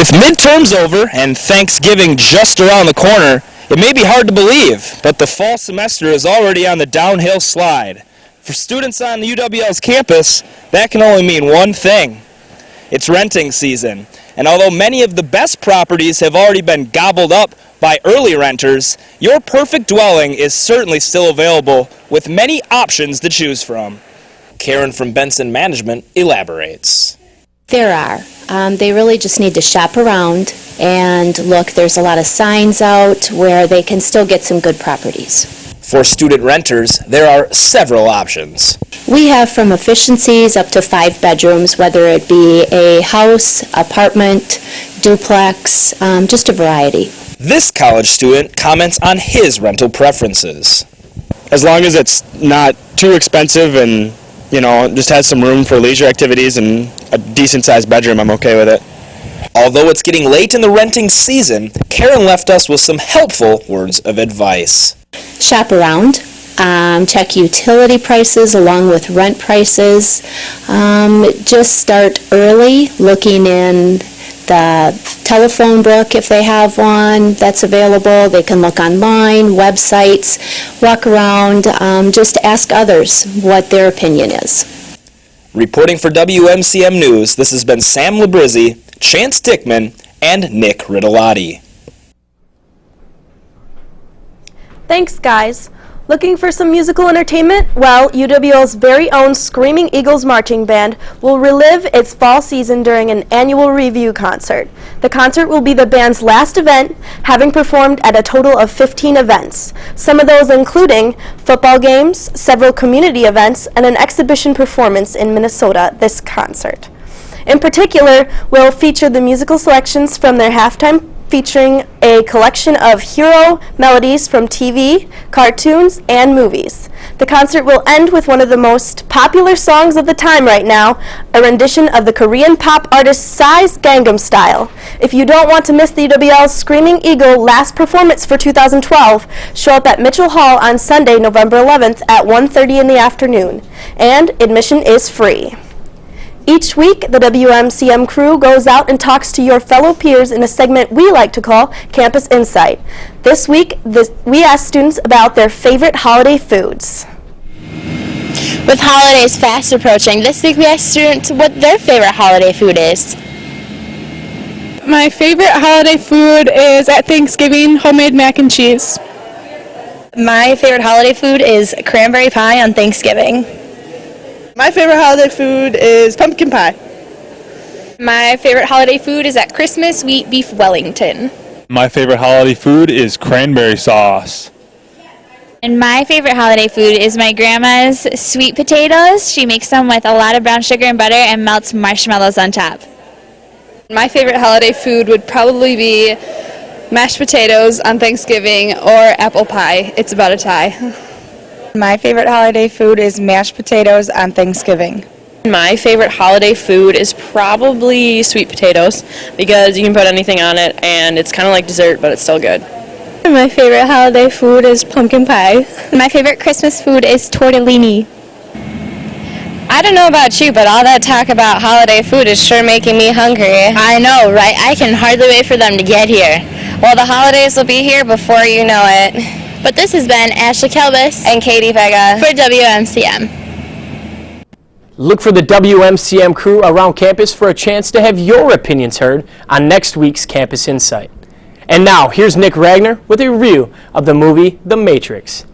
With midterms over and Thanksgiving just around the corner, it may be hard to believe, but the fall semester is already on the downhill slide. For students on the UWL's campus, that can only mean one thing. It's renting season, and although many of the best properties have already been gobbled up by early renters, your perfect dwelling is certainly still available with many options to choose from. Karen from Benson Management elaborates. There are. They really just need to shop around and look. There's a lot of signs out where they can still get some good properties. For student renters, there are several options. We have from efficiencies up to 5 bedrooms, whether it be a house, apartment, duplex, just a variety. This college student comments on his rental preferences. As long as it's not too expensive and just has some room for leisure activities and a decent-sized bedroom, I'm okay with it. Although it's getting late in the renting season, Karen left us with some helpful words of advice. Shop around, check utility prices along with rent prices. Just start early, looking in the telephone book if they have one that's available. They can look online, websites, walk around, just ask others what their opinion is. Reporting for WMCM News, this has been Sam Labrizzi, Chance Dickman, and Nick Riddolotti. Thanks, guys. Looking for some musical entertainment? Well, UWL's very own Screaming Eagles Marching Band will relive its fall season during an annual review concert. The concert will be the band's last event, having performed at a total of 15 events. Some of those including football games, several community events, and an exhibition performance in Minnesota this concert. In particular, we'll feature the musical selections from their halftime featuring a collection of hero melodies from TV, cartoons, and movies. The concert will end with one of the most popular songs of the time right now, a rendition of the Korean pop artist Psy's Gangnam Style. If you don't want to miss the UWL's Screaming Eagle last performance for 2012, show up at Mitchell Hall on Sunday, November 11th at 1:30 in the afternoon, and admission is free. Each week, the WMCM crew goes out and talks to your fellow peers in a segment we like to call Campus Insight. This week, we ask students about their favorite holiday foods. With holidays fast approaching, this week we asked students what their favorite holiday food is. My favorite holiday food is at Thanksgiving, homemade mac and cheese. My favorite holiday food is cranberry pie on Thanksgiving. My favorite holiday food is pumpkin pie. My favorite holiday food is at Christmas, wheat beef Wellington. My favorite holiday food is cranberry sauce. And my favorite holiday food is my grandma's sweet potatoes. She makes them with a lot of brown sugar and butter and melts marshmallows on top. My favorite holiday food would probably be mashed potatoes on Thanksgiving or apple pie. It's about a tie. My favorite holiday food is mashed potatoes on Thanksgiving. My favorite holiday food is probably sweet potatoes because you can put anything on it and it's kind of like dessert, but it's still good. My favorite holiday food is pumpkin pie. My favorite Christmas food is tortellini. I don't know about you, but all that talk about holiday food is sure making me hungry. I know, right? I can hardly wait for them to get here. Well, the holidays will be here before you know it. But this has been Ashley Kelbis and Katy V for WMCM. Look for the WMCM crew around campus for a chance to have your opinions heard on next week's Campus Insight. And now, here's Nick Ragnar with a review of the movie The Matrix.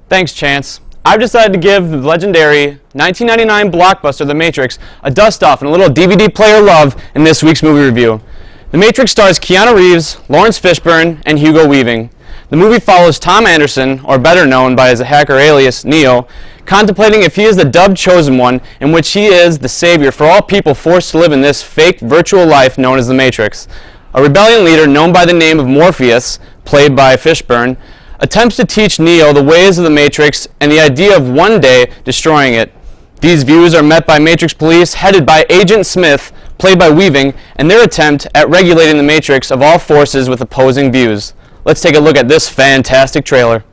Thanks, Chance. I've decided to give the legendary 1999 blockbuster The Matrix a dust-off and a little DVD player love in this week's movie review. The Matrix stars Keanu Reeves, Lawrence Fishburne, and Hugo Weaving. The movie follows Tom Anderson, or better known by his hacker alias, Neo, contemplating if he is the dubbed Chosen One, in which he is the savior for all people forced to live in this fake virtual life known as the Matrix. A rebellion leader known by the name of Morpheus, played by Fishburne, attempts to teach Neo the ways of the Matrix and the idea of one day destroying it. These views are met by Matrix police headed by Agent Smith, played by Weaving, and their attempt at regulating the Matrix of all forces with opposing views. Let's take a look at this fantastic trailer.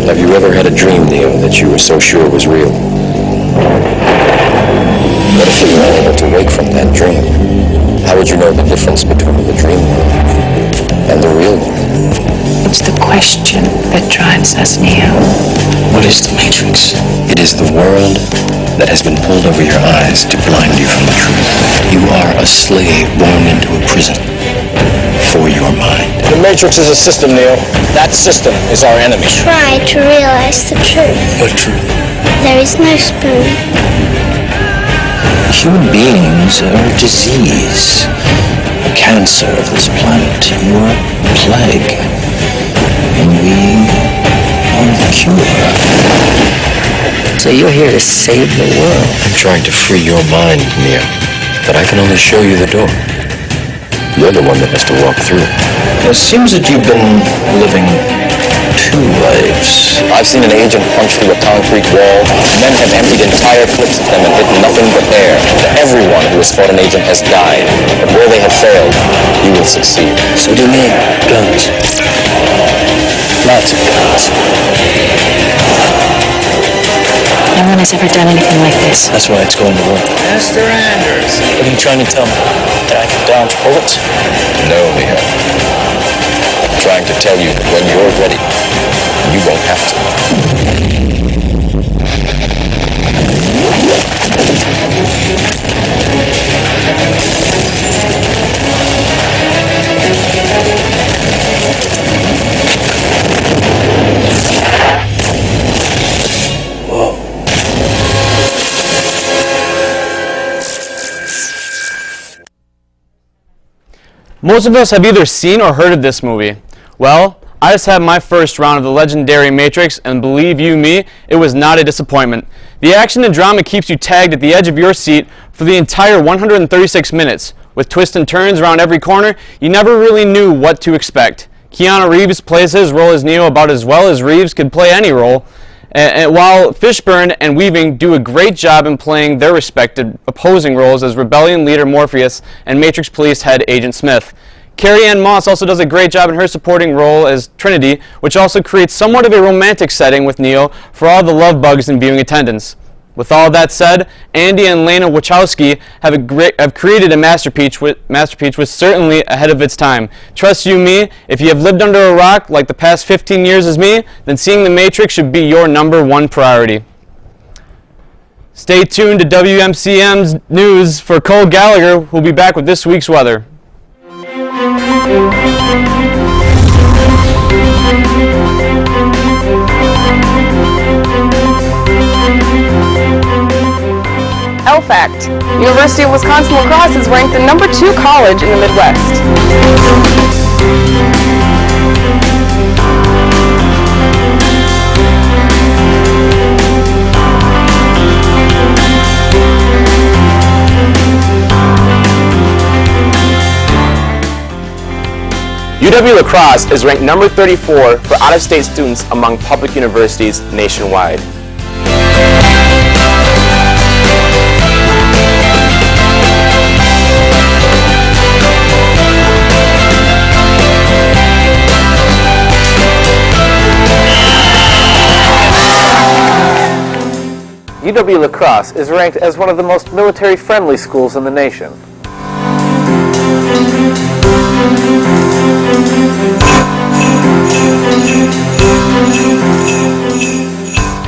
Have you ever had a dream, Neo, that you were so sure was real? What if you were unable to wake from that dream? How would you know the difference between the dream world and the real world? It's the question that drives us, Neo. What is the Matrix? It is the world that has been pulled over your eyes to blind you from the truth. You are a slave born into a prison for your mind. The Matrix is a system, Neo. That system is our enemy. Try to realize the truth. What truth? There is no spoon. Human beings are a disease, a cancer of this planet. You are a plague, and we are the cure. So you're here to save the world. I'm trying to free your mind, Neo, but I can only show you the door. You're the one that has to walk through it. It seems that you've been living two lives. I've seen an agent punch through a concrete wall. Men have emptied entire clips of them and hit nothing but air. Everyone who has fought an agent has died. But where they have failed, you will succeed. So do me. Guns. Lots of guns. No one has ever done anything like this. That's why it's going to work. Mr. Anders. What are you trying to tell me? That I can dodge bullets? No, Neo. I'm trying to tell you that when you're ready, you won't have to. Most of us have either seen or heard of this movie. Well, I just had my first round of the legendary Matrix, and believe you me, it was not a disappointment. The action and drama keeps you tagged at the edge of your seat for the entire 136 minutes. With twists and turns around every corner, you never really knew what to expect. Keanu Reeves plays his role as Neo about as well as Reeves could play any role, while Fishburne and Weaving do a great job in playing their respective opposing roles as Rebellion leader Morpheus and Matrix Police head Agent Smith. Carrie-Anne Moss also does a great job in her supporting role as Trinity, which also creates somewhat of a romantic setting with Neo for all the love bugs in viewing attendance. With all that said, Andy and Lena Wachowski have created a masterpiece which certainly ahead of its time. Trust you me, if you have lived under a rock like the past 15 years as me, then seeing The Matrix should be your #1 priority. Stay tuned to WMCM's news for Cole Gallagher, who'll be back with this week's weather. L fact: University of Wisconsin-La Crosse is ranked the #2 college in the Midwest. UW-La Crosse is ranked number 34 for out-of-state students among public universities nationwide. UW-La Crosse is ranked as one of the most military-friendly schools in the nation.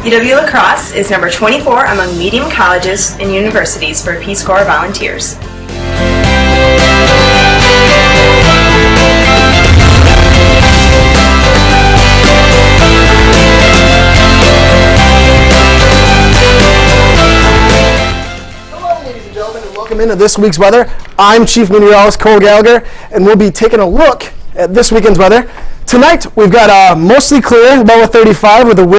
UW-La Crosse is number 24 among medium colleges and universities for Peace Corps volunteers. Welcome into this week's weather. I'm Chief Meteorologist Cole Gallagher, and we'll be taking a look at this weekend's weather. Tonight, we've got mostly clear, low of 35 with a wind